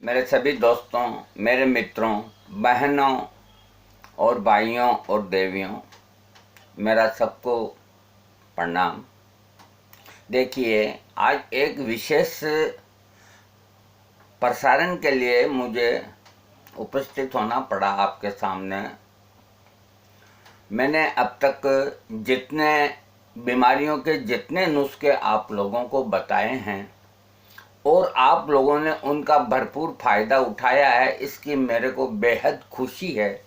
मेरे सभी दोस्तों, मेरे मित्रों, बहनों और भाइयों और देवियों, मेरा सबको प्रणाम। देखिए, आज एक विशेष प्रसारण के लिए मुझे उपस्थित होना पड़ा आपके सामने। मैंने अब तक जितने बीमारियों के जितने नुस्खे आप लोगों को बताए हैं और आप लोगों ने उनका भरपूर फायदा उठाया है, इसकी मेरे को बेहद खुशी है।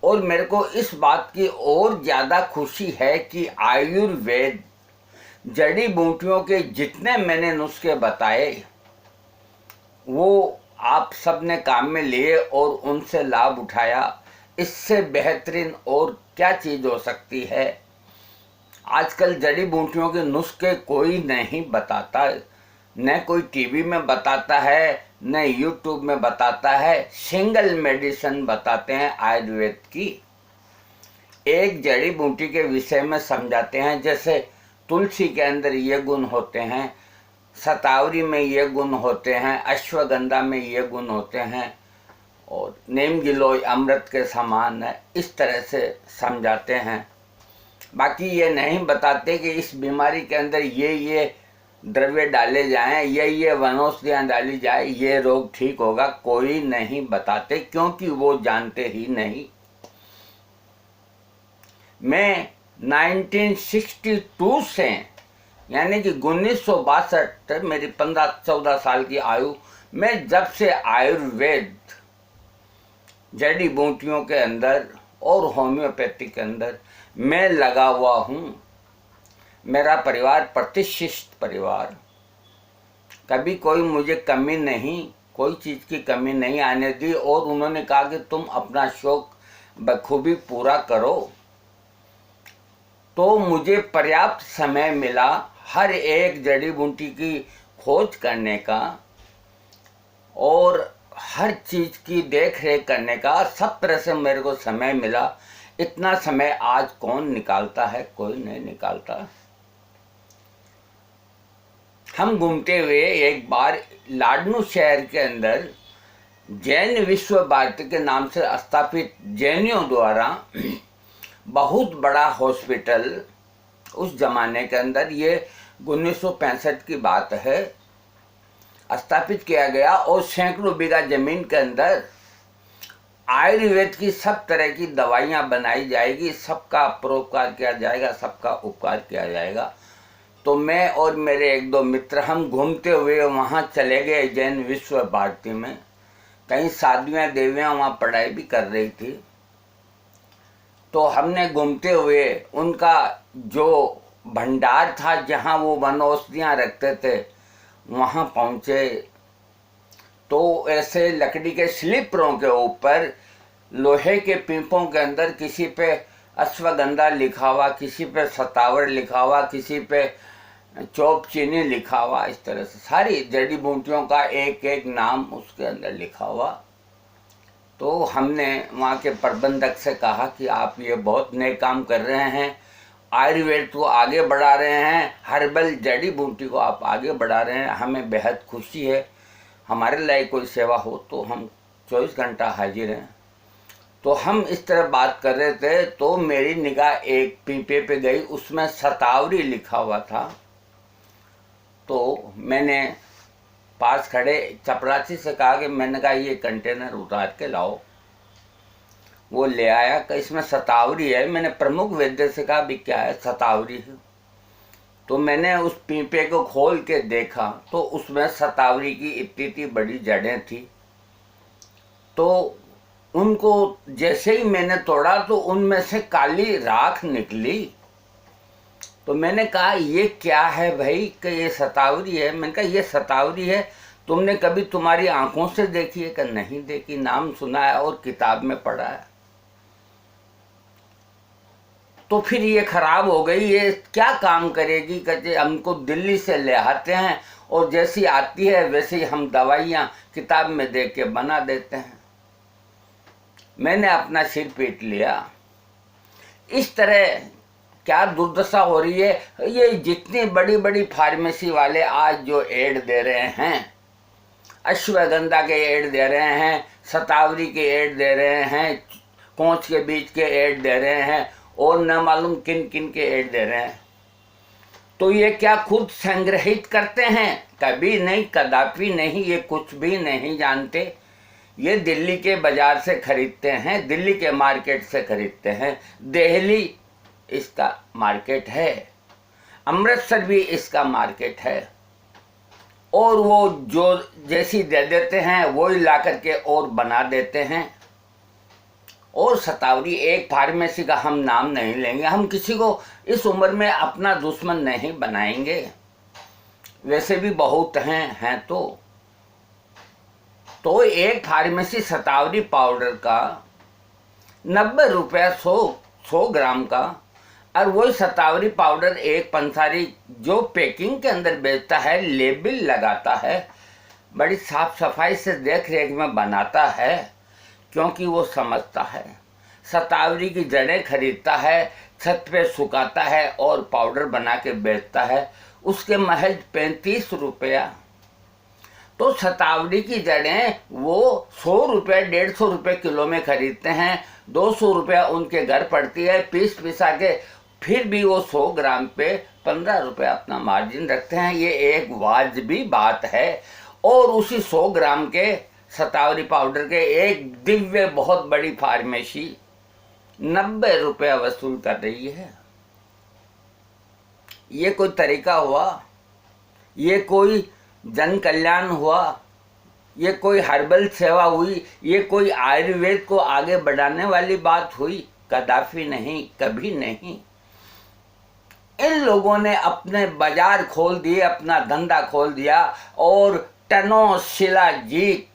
और मेरे को इस बात की और ज़्यादा खुशी है कि आयुर्वेद जड़ी बूटियों के जितने मैंने नुस्खे बताए वो आप सब ने काम में लिए और उनसे लाभ उठाया। इससे बेहतरीन और क्या चीज़ हो सकती है। आजकल जड़ी बूटियों के नुस्खे कोई नहीं बताता, न कोई टीवी में बताता है, न यूट्यूब में बताता है। सिंगल मेडिसिन बताते हैं आयुर्वेद की। एक जड़ी बूटी के विषय में समझाते हैं, जैसे तुलसी के अंदर ये गुण होते हैं, शतावरी में ये गुण होते हैं, अश्वगंधा में ये गुण होते हैं और नीम गिलोय अमृत के समान है। इस तरह से समझाते हैं। बाकी ये नहीं बताते कि इस बीमारी के अंदर ये द्रव्य डाले जाएं, ये वनौषधियाँ डाली जाए, ये रोग ठीक होगा। कोई नहीं बताते, क्योंकि वो जानते ही नहीं। मैं 1962 से, यानी कि 1962, मेरी 15-14 साल की आयु में, जब से आयुर्वेद जड़ी बूटियों के अंदर और होम्योपैथी के अंदर मैं लगा हुआ हूँ। मेरा परिवार प्रतिष्ठित परिवार, कभी कोई मुझे कमी नहीं, कोई चीज़ की कमी नहीं आने दी। और उन्होंने कहा कि तुम अपना शौक बखूबी पूरा करो। तो मुझे पर्याप्त समय मिला हर एक जड़ी बूटी की खोज करने का और हर चीज़ की देख रेख करने का। सब तरह से मेरे को समय मिला। इतना समय आज कौन निकालता है? कोई नहीं निकालता। हम घूमते हुए एक बार लाडनू शहर के अंदर जैन विश्व भारती के नाम से स्थापित जैनियों द्वारा बहुत बड़ा हॉस्पिटल, उस जमाने के अंदर, ये 1965 की बात है, स्थापित किया गया। और सैकड़ों बीघा जमीन के अंदर आयुर्वेद की सब तरह की दवाइयाँ बनाई जाएगी, सबका परोपकार किया जाएगा, सबका उपकार किया जाएगा। तो मैं और मेरे एक दो मित्र, हम घूमते हुए वहाँ चले गए जैन विश्व भारती में। कई साधुयाँ देवियाँ वहाँ पढ़ाई भी कर रही थी। तो हमने घूमते हुए उनका जो भंडार था, जहाँ वो वनौषधियाँ रखते थे, वहाँ पहुँचे। तो ऐसे लकड़ी के स्लीपरों के ऊपर लोहे के पीपों के अंदर किसी पे अश्वगंधा लिखा हुआ, किसी पे शतावर लिखा हुआ, किसी पे चौप चीनी लिखा हुआ। इस तरह से सारी जड़ी बूटियों का एक एक नाम उसके अंदर लिखा हुआ। तो हमने वहाँ के प्रबंधक से कहा कि आप ये बहुत नए काम कर रहे हैं, आयुर्वेद को आगे बढ़ा रहे हैं, हर्बल जड़ी बूटी को आप आगे बढ़ा रहे हैं, हमें बेहद खुशी है। हमारे लिए कोई सेवा हो तो हम 24 घंटा हाजिर हैं। तो हम इस तरह बात कर रहे थे, तो मेरी निगाह एक पीपे पे गई, उसमें शतावरी लिखा हुआ था। तो मैंने पास खड़े चपरासी से कहा कि, मैंने कहा ये कंटेनर उतार के लाओ। वो ले आया कि इसमें शतावरी है। मैंने प्रमुख वैद्य से कहा, भी क्या है? शतावरी है। तो मैंने उस पीपे को खोल के देखा तो उसमें शतावरी की इतनी बड़ी जड़ें थी। तो उनको जैसे ही मैंने तोड़ा तो उनमें से काली राख निकली। तो मैंने कहा, ये क्या है भाई? कि ये शतावरी है। मैंने कहा, ये शतावरी है, तुमने कभी तुम्हारी आंखों से देखी है? कि नहीं देखी, नाम सुना है और किताब में पढ़ा है। तो फिर ये खराब हो गई, ये क्या काम करेगी? कहते हमको दिल्ली से ले आते हैं और जैसी आती है वैसे ही हम दवाइयाँ किताब में देख के बना देते हैं। मैंने अपना सिर पीट लिया। इस तरह क्या दुर्दशा हो रही है। ये जितनी बड़ी बड़ी फार्मेसी वाले आज जो एड दे रहे हैं, अश्वगंधा के ऐड दे रहे हैं, शतावरी के ऐड दे रहे हैं, कोंच के बीज के ऐड दे रहे हैं, और न मालूम किन किन के ऐड दे रहे हैं। तो ये क्या खुद संग्रहित करते हैं? कभी नहीं, कदापि नहीं, ये कुछ भी नहीं जानते। ये दिल्ली के बाजार से खरीदते हैं, दिल्ली के मार्केट से खरीदते हैं। दिल्ली इसका मार्केट है, अमृतसर भी इसका मार्केट है, और वो जो जैसी दे देते हैं वही ला करके और बना देते हैं। और शतावरी, एक फार्मेसी का हम नाम नहीं लेंगे, हम किसी को इस उम्र में अपना दुश्मन नहीं बनाएंगे, वैसे भी बहुत हैं। तो एक फार्मेसी शतावरी पाउडर का 90 रुपया 100 ग्राम का, और वही शतावरी पाउडर एक पंसारी जो पैकिंग के अंदर बेचता है, लेबल लगाता है, बड़ी साफ सफाई से देख रेख में बनाता है, क्योंकि वो समझता है। शतावरी की जड़ें खरीदता है, छत पे सुखाता है और पाउडर बना के बेचता है, उसके महज 35 रुपया। तो शतावरी की जड़ें वो 100 रुपये 150 रुपये किलो में खरीदते हैं, 200 रुपया उनके घर पड़ती है, पिसा के, फिर भी वो 100 ग्राम पे 15 रुपया अपना मार्जिन रखते हैं। ये एक वाजिबी बात है। और उसी 100 ग्राम के शतावरी पाउडर के एक दिव्य बहुत बड़ी फार्मेसी 90 रुपया वसूल कर रही है। ये कोई तरीका हुआ? ये कोई जन कल्याण हुआ? ये कोई हर्बल सेवा हुई? ये कोई आयुर्वेद को आगे बढ़ाने वाली बात हुई? कदापि नहीं, कभी नहीं। इन लोगों ने अपने बाजार खोल दिए, अपना धंधा खोल दिया, और टनों शिलाजीत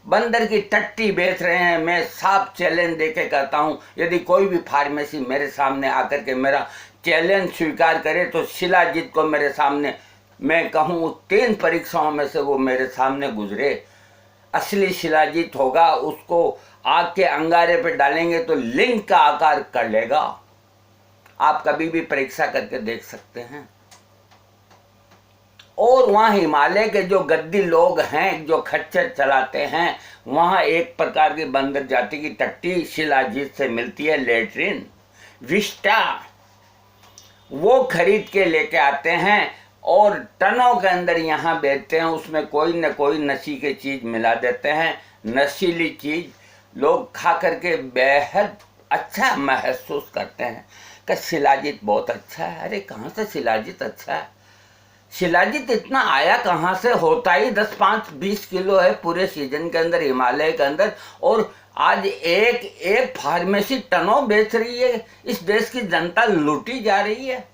बंदर की टट्टी बेच रहे हैं। मैं साफ चैलेंज देके कहता हूं, यदि कोई भी फार्मेसी मेरे सामने आकर के मेरा चैलेंज स्वीकार करे तो शिलाजीत को मेरे सामने, मैं कहूं 3 परीक्षाओं में से वो मेरे सामने गुजरे, असली शिलाजीत होगा, उसको आग के अंगारे पे डालेंगे तो लिंग का आकार कर लेगा। आप कभी भी परीक्षा करके देख सकते हैं। और वहाँ हिमालय के जो गद्दी लोग हैं, जो खच्चर चलाते हैं, वहाँ एक प्रकार की बंदर जाति की टट्टी शिलाजीत से मिलती है, लेट्रिन विस्टा, वो खरीद के लेके आते हैं और टनों के अंदर यहाँ बेचते हैं। उसमें कोई न कोई नशी की चीज मिला देते हैं, नशीली चीज। लोग खा करके बेहद अच्छा महसूस करते हैं कि शिलाजीत बहुत अच्छा है। अरे कहाँ से शिलाजीत अच्छा है? शिलाजीत इतना आया कहाँ से? होता ही 10, 5, 20 किलो है पूरे सीजन के अंदर हिमालय के अंदर, और आज एक फार्मेसी टनों बेच रही है। इस देश की जनता लूटी जा रही है।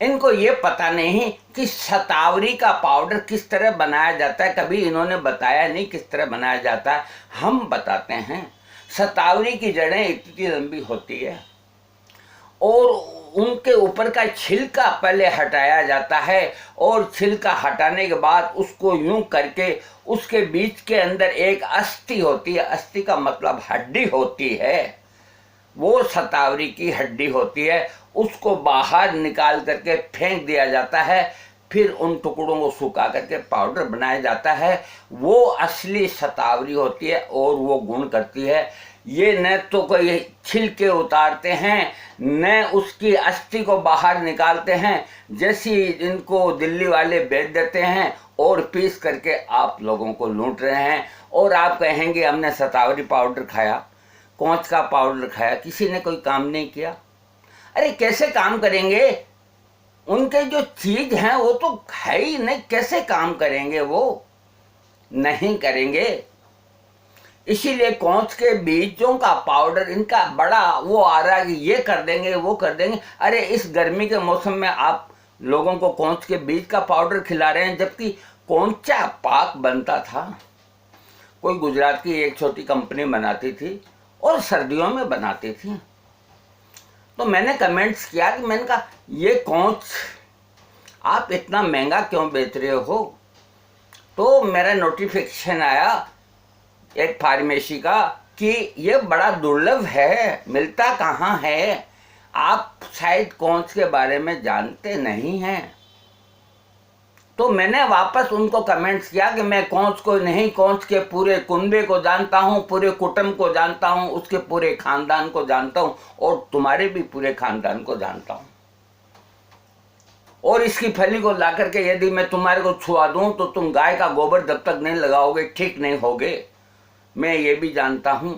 इनको ये पता नहीं कि शतावरी का पाउडर किस तरह बनाया जाता है, कभी इन्होंने बताया नहीं किस तरह बनाया जाता है। हम बताते हैं। शतावरी की जड़ें इतनी लंबी होती है और उनके ऊपर का छिलका पहले हटाया जाता है, और छिलका हटाने के बाद उसको यूं करके उसके बीच के अंदर एक अस्थि होती है। अस्थि का मतलब हड्डी होती है, वो शतावरी की हड्डी होती है। उसको बाहर निकाल करके फेंक दिया जाता है, फिर उन टुकड़ों को सुखा करके पाउडर बनाया जाता है। वो असली शतावरी होती है और वो गुण करती है। ये न तो कोई छिलके उतारते हैं, न उसकी अस्थि को बाहर निकालते हैं, जैसी इनको दिल्ली वाले बेच देते हैं और पीस करके आप लोगों को लूट रहे हैं। और आप कहेंगे हमने शतावरी पाउडर खाया, कोंच का पाउडर खाया, किसी ने कोई काम नहीं किया। अरे कैसे काम करेंगे? उनके जो चीज हैं वो तो है ही नहीं, कैसे काम करेंगे? वो नहीं करेंगे। इसीलिए कोंच के बीजों का पाउडर इनका बड़ा वो आ रहा है कि ये कर देंगे वो कर देंगे। अरे इस गर्मी के मौसम में आप लोगों को कोंच के बीज का पाउडर खिला रहे हैं, जबकि कोंचा पाक बनता था। कोई गुजरात की एक छोटी कंपनी बनाती थी और सर्दियों में बनाती थी। तो मैंने कमेंट्स किया कि मैंने कहा ये कोंच आप इतना महंगा क्यों बेच रहे हो? तो मेरा नोटिफिकेशन आया एक फार्मेसी का कि ये बड़ा दुर्लभ है, मिलता कहाँ है, आप शायद कोंच के बारे में जानते नहीं हैं। तो मैंने वापस उनको कमेंट्स किया कि मैं कौंस को नहीं, कौंस के पूरे कुनबे को जानता हूँ, पूरे कुटुंब को जानता हूँ, उसके पूरे खानदान को जानता हूँ और तुम्हारे भी पूरे खानदान को जानता हूँ। और इसकी फली को ला करके यदि मैं तुम्हारे को छुआ दूं तो तुम गाय का गोबर जब तक नहीं लगाओगे ठीक नहीं होगे। मैं ये भी जानता हूं,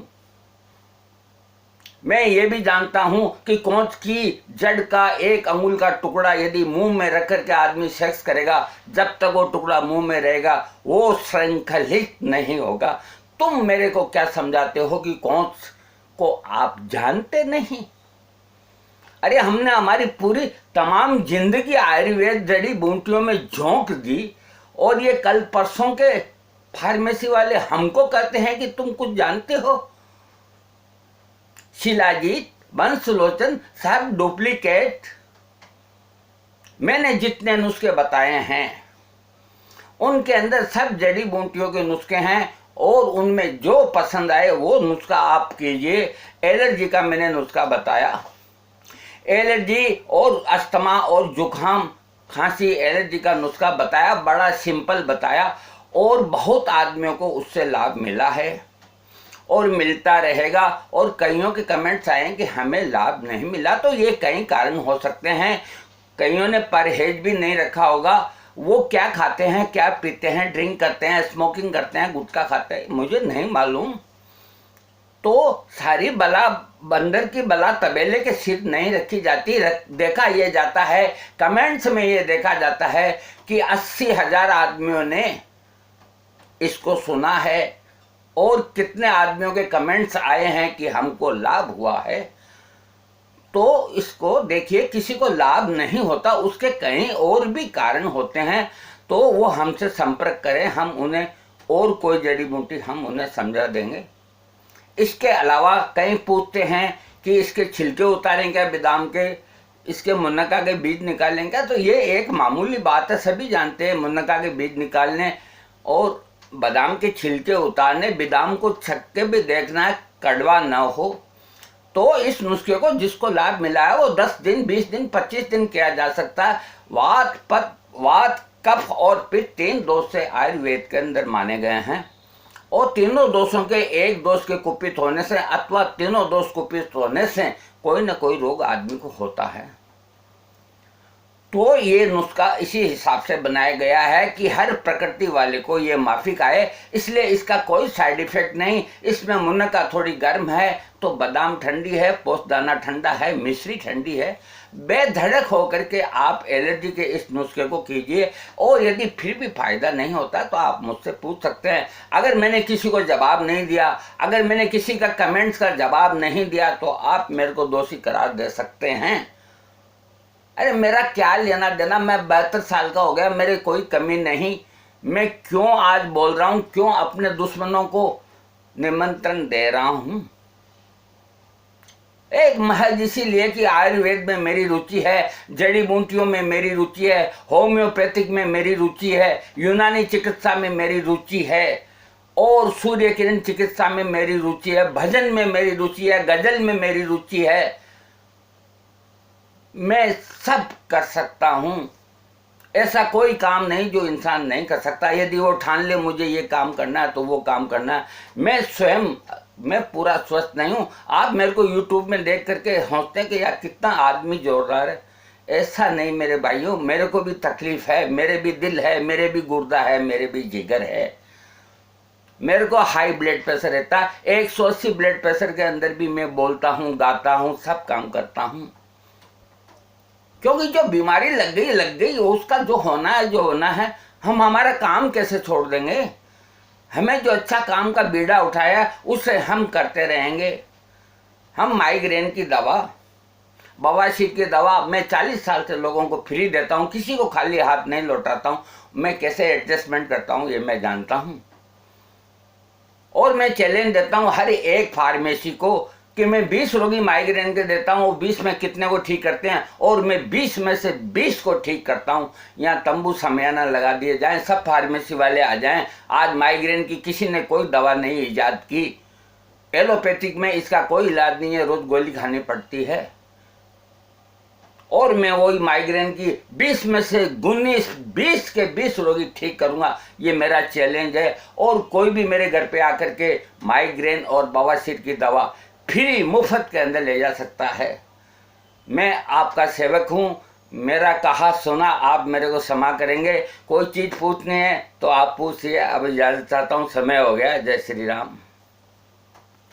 मैं ये भी जानता हूं कि कौंच की जड़ का एक अंगुल का टुकड़ा यदि मुंह में रख करके आदमी सेक्स करेगा, जब तक वो टुकड़ा मुंह में रहेगा वो श्रृंखलित नहीं होगा। तुम मेरे को क्या समझाते हो कि कौंच को आप जानते नहीं? अरे हमने हमारी पूरी तमाम जिंदगी आयुर्वेद जड़ी बूटियों में झोंक दी और ये कल परसों के फार्मेसी वाले हमको कहते हैं कि तुम कुछ जानते हो। शिलाजीत, बंसलोचन सब डुप्लीकेट। मैंने जितने नुस्खे बताए हैं उनके अंदर सब जड़ी बूटियों के नुस्खे हैं और उनमें जो पसंद आए वो नुस्खा आप कीजिए। एलर्जी का मैंने नुस्खा बताया, एलर्जी और अस्थमा और जुकाम खांसी एलर्जी का नुस्खा बताया, बड़ा सिंपल बताया और बहुत आदमियों को उससे लाभ मिला है और मिलता रहेगा। और कईयों के कमेंट्स आए कि हमें लाभ नहीं मिला, तो ये कई कारण हो सकते हैं। कईयों ने परहेज भी नहीं रखा होगा, वो क्या खाते हैं, क्या पीते हैं, ड्रिंक करते हैं, स्मोकिंग करते हैं, गुटखा खाते हैं, मुझे नहीं मालूम। तो सारी बला बंदर की बला तबेले के सिर नहीं रखी जाती। देखा यह जाता है, कमेंट्स में ये देखा जाता है कि 80,000 आदमियों ने इसको सुना है और कितने आदमियों के कमेंट्स आए हैं कि हमको लाभ हुआ है। तो इसको देखिए, किसी को लाभ नहीं होता, उसके कई और भी कारण होते हैं। तो वो हमसे संपर्क करें, हम उन्हें और कोई जड़ी बूटी हम उन्हें समझा देंगे। इसके अलावा कई पूछते हैं कि इसके छिलके उतारेंगे बादाम के, इसके मुनक्का के बीज निकालेंगे। तो ये एक मामूली बात है, सभी जानते हैं मुनक्का के बीज निकालने और बादाम के छिलके उतारने, बादाम को छक के भी देखना है कड़वा ना हो। तो इस नुस्खे को जिसको लाभ मिला है वो 10 दिन, 20 दिन, 25 दिन किया जा सकता है। वात, पत, वात, कफ और पित्त 3 दोष से आयुर्वेद के अंदर माने गए हैं और तीनों दोषों के एक दोष के कुपित होने से अथवा तीनों दोष कुपित होने से कोई ना कोई रोग आदमी को होता है। तो ये नुस्खा इसी हिसाब से बनाया गया है कि हर प्रकृति वाले को ये माफिक आए, इसलिए इसका कोई साइड इफेक्ट नहीं। इसमें मुनक्का थोड़ी गर्म है तो बादाम ठंडी है, पोस्तदाना ठंडा है, मिश्री ठंडी है। बेधड़क होकर के आप एलर्जी के इस नुस्खे को कीजिए और यदि फिर भी फायदा नहीं होता तो आप मुझसे पूछ सकते हैं। अगर मैंने किसी को जवाब नहीं दिया, अगर मैंने किसी का कमेंट्स का जवाब नहीं दिया तो आप मेरे को दोषी करार दे सकते हैं। अरे मेरा क्या लेना देना, मैं 72 साल का हो गया, मेरे कोई कमी नहीं। मैं क्यों आज बोल रहा हूं, क्यों अपने दुश्मनों को निमंत्रण दे रहा हूं? एक महज इसीलिए कि आयुर्वेद में मेरी रुचि है, जड़ी बूटियों में मेरी रुचि है, होम्योपैथिक में मेरी रुचि है, यूनानी चिकित्सा में मेरी रुचि है और सूर्य किरण चिकित्सा में मेरी रुचि है, भजन में मेरी रुचि है, गजल में मेरी रुचि है। मैं सब कर सकता हूं, ऐसा कोई काम नहीं जो इंसान नहीं कर सकता। यदि वो ठान ले मुझे ये काम करना है तो वो काम करना है। मैं स्वयं मैं पूरा स्वस्थ नहीं हूं। आप मेरे को यूट्यूब में देख करके हंसते हैं कि यार कितना आदमी जोर रहा है, ऐसा नहीं मेरे भाइयों, मेरे को भी तकलीफ है, मेरे भी दिल है, मेरे भी गुर्दा है, मेरे भी जिगर है। मेरे को हाई ब्लड प्रेशर रहता है, 180 ब्लड प्रेशर के अंदर भी मैं बोलता हूँ, गाता हूँ, सब काम करता हूँ। क्योंकि जो बीमारी लग गई, उसका जो होना है, जो होना है। हम हमारा काम कैसे छोड़ देंगे? हमें जो अच्छा काम का बीड़ा उठाया उसे हम करते रहेंगे। हम माइग्रेन की दवा, बवासीर की दवा मैं 40 साल से लोगों को फ्री देता हूँ, किसी को खाली हाथ नहीं लौटाता हूँ। मैं कैसे एडजस्टमेंट करता हूँ ये मैं जानता हूँ और मैं चैलेंज देता हूँ हर एक फार्मेसी को कि मैं 20 रोगी माइग्रेन के देता हूँ, 20 में कितने को ठीक करते हैं और मैं 20 में से 20 को ठीक करता हूँ। यहाँ तंबू समयाना लगा दिए जाएं, सब फार्मेसी वाले आ जाएं। आज माइग्रेन की किसी ने कोई दवा नहीं ईजाद की, एलोपैथिक में इसका कोई इलाज नहीं है, रोज गोली खानी पड़ती है। और मैं वही माइग्रेन की 20 में से 20 के 20 रोगी ठीक करूंगा। ये मेरा चैलेंज है। और कोई भी मेरे घर पे आकर के माइग्रेन और बवासीर की दवा फ्री मुफ्त के अंदर ले जा सकता है। मैं आपका सेवक हूँ। मेरा कहा सुना आप मेरे को क्षमा करेंगे। कोई चीज़ पूछनी है तो आप पूछिए। अब इजाज़त चाहता हूँ, समय हो गया। जय श्री राम।